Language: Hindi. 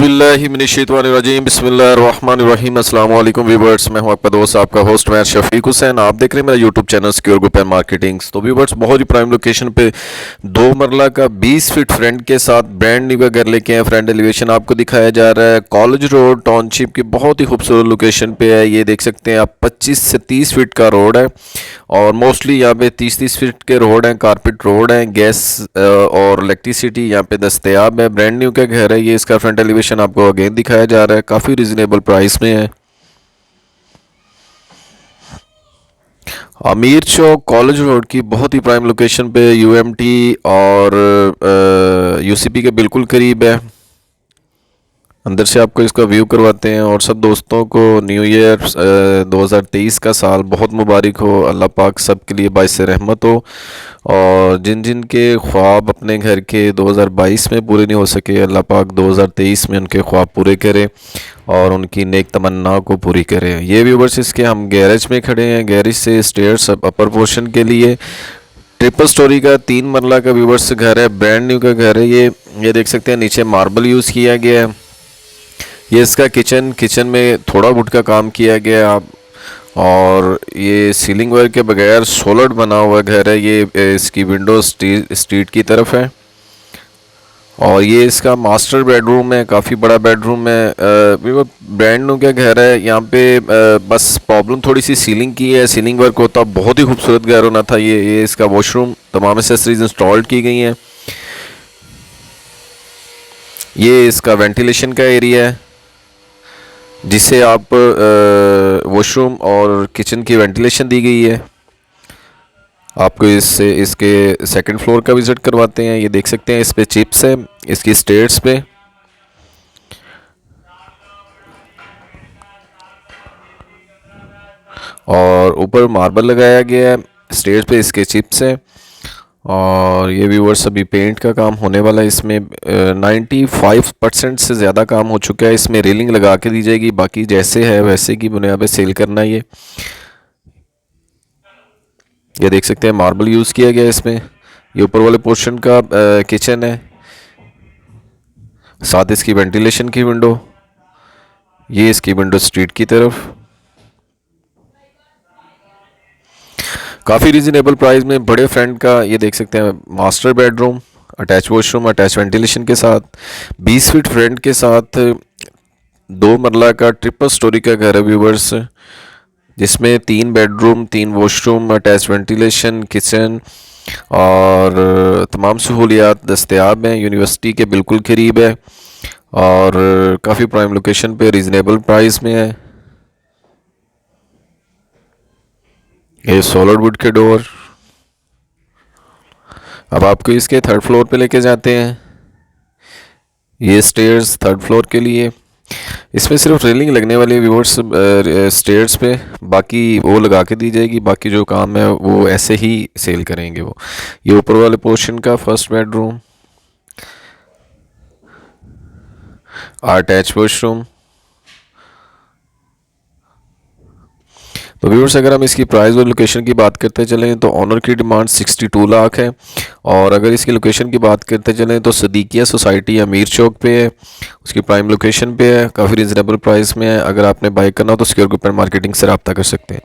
औज़ुबिल्लाहिमिनश्शैतानिर्रजीम बिस्मिल्लाहिर्रहमानिर्रहीम। अस्सलाम वालेकुम व्यूअर्स, मैं हूं आपका दोस्त आपका होस्ट मैं शफीक हुसैन। आप देख रहे हैं मेरा YouTube channel secure group and marketings. तो व्यूअर्स, बहुत ही प्राइम लोकेशन पे 2 मरला का 20 फीट फ्रंट के साथ ब्रांड न्यू का घर लेके आए। फ्रंट एलिवेशन आपको दिखाया जा रहा है कॉलेज रोड टाउनशिप की बहुत ही खूबसूरत लोकेशन पे है। ये देख सकते हैं आप 25 से 30 फीट का रोड है और मोस्टली यहाँ पे 30-30 फीट के रोड हैं, कारपेट रोड हैं। गैस और इलेक्ट्रिसिटी यहाँ पे दस्तयाब है। ब्रांड न्यू का घर है ये। इसका फ्रंट एलिवेशन आपको अगेन दिखाया जा रहा है, काफ़ी रिजनेबल प्राइस में है। अमीर चौक कॉलेज रोड की बहुत ही प्राइम लोकेशन पे यूएमटी और यूसीपी के बिल्कुल करीब है। अंदर से आपको इसका व्यू करवाते हैं। और सब दोस्तों को न्यू ईयर 2023 का साल बहुत मुबारक हो। अल्लाह पाक सब के लिए बाइस रहमत हो। और जिन जिन के ख्वाब अपने घर के 2022 में पूरे नहीं हो सके, अल्लाह पाक 2023 में उनके ख्वाब पूरे करे और उनकी नेक तमन्ना को पूरी करे। ये व्यूवर्स, इसके हम गैरेज में खड़े हैं। गैरेज से स्टेयर्स अपर पोर्शन के लिए ट्रिपल स्टोरी का 3 मरला का व्यूवर्स घर है। ब्रांड न्यू का घर है ये देख सकते हैं। नीचे मार्बल यूज़ किया गया है। ये इसका किचन में थोड़ा वुड का काम किया गया है। और ये सीलिंग वर्क के बगैर सोलर बना हुआ घर है। ये इसकी विंडो स्ट्रीट की तरफ है। और ये इसका मास्टर बेडरूम है, काफ़ी बड़ा बेडरूम है। ब्रांड न्यू का घर है। यहाँ पे बस प्रॉब्लम थोड़ी सी सीलिंग की है। सीलिंग वर्क होता बहुत ही खूबसूरत घर होना था। ये इसका वॉशरूम, तमाम एक्सेसरीज इंस्टॉल्ड की गई हैं। ये इसका वेंटिलेशन का एरिया है जिसे आप वॉशरूम और किचन की वेंटिलेशन दी गई है। आपको इसके सेकंड फ्लोर का विज़िट करवाते हैं। ये देख सकते हैं इस पे चिप्स है इसकी स्टेयर्स पे। और ऊपर मार्बल लगाया गया है। स्टेयर्स पे इसके चिप्स हैं। और ये व्यूवर्स, अभी पेंट का काम होने वाला है। इसमें 95% से ज़्यादा काम हो चुका है। इसमें रेलिंग लगा के दी जाएगी, बाकी जैसे है वैसे की बुनियाद पे सेल करना है। ये देख सकते हैं मार्बल यूज़ किया गया है इसमें। ये ऊपर वाले पोर्शन का किचन है, साथ इसकी वेंटिलेशन की विंडो। ये इसकी विंडो स्ट्रीट की तरफ। काफ़ी रिजनेबल प्राइस में बड़े फ्रंट का ये देख सकते हैं master bedroom, attach washroom, attach ventilation के साथ 20 फीट फ्रंट के साथ 2 मरला का ट्रिपल स्टोरी का घर है व्यूवर्स, जिसमें 3 bedroom, 3 washroom, attach ventilation, kitchen और तमाम सहूलियात दस्तयाब हैं। यूनिवर्सिटी के बिल्कुल करीब है और काफ़ी प्राइम लोकेशन पे रिजनेबल प्राइस में है। ये सॉलिड वुड के डोर। अब आपको इसके थर्ड फ्लोर पे लेके जाते हैं। ये स्टेयर्स थर्ड फ्लोर के लिए। इसमें सिर्फ रेलिंग लगने वाली है व्यूअर्स स्टेयर्स पे, बाकी वो लगा के दी जाएगी। बाकी जो काम है वो ऐसे ही सेल करेंगे वो। ये ऊपर वाले पोर्शन का फर्स्ट बेडरूम, अटैच वॉशरूम। तो व्यूअर्स, अगर हम इसकी प्राइस और लोकेशन की बात करते चलें तो ऑनर की डिमांड 62 लाख है। और अगर इसकी लोकेशन की बात करते चलें तो सदीकिया सोसाइटी अमीर चौक पे है, उसकी प्राइम लोकेशन पे है, काफ़ी रिजनेबल प्राइस में है। अगर आपने बाई करना हो तो सिक्योर ग्रुप एंड मार्केटिंग से रब्ता कर सकते हैं।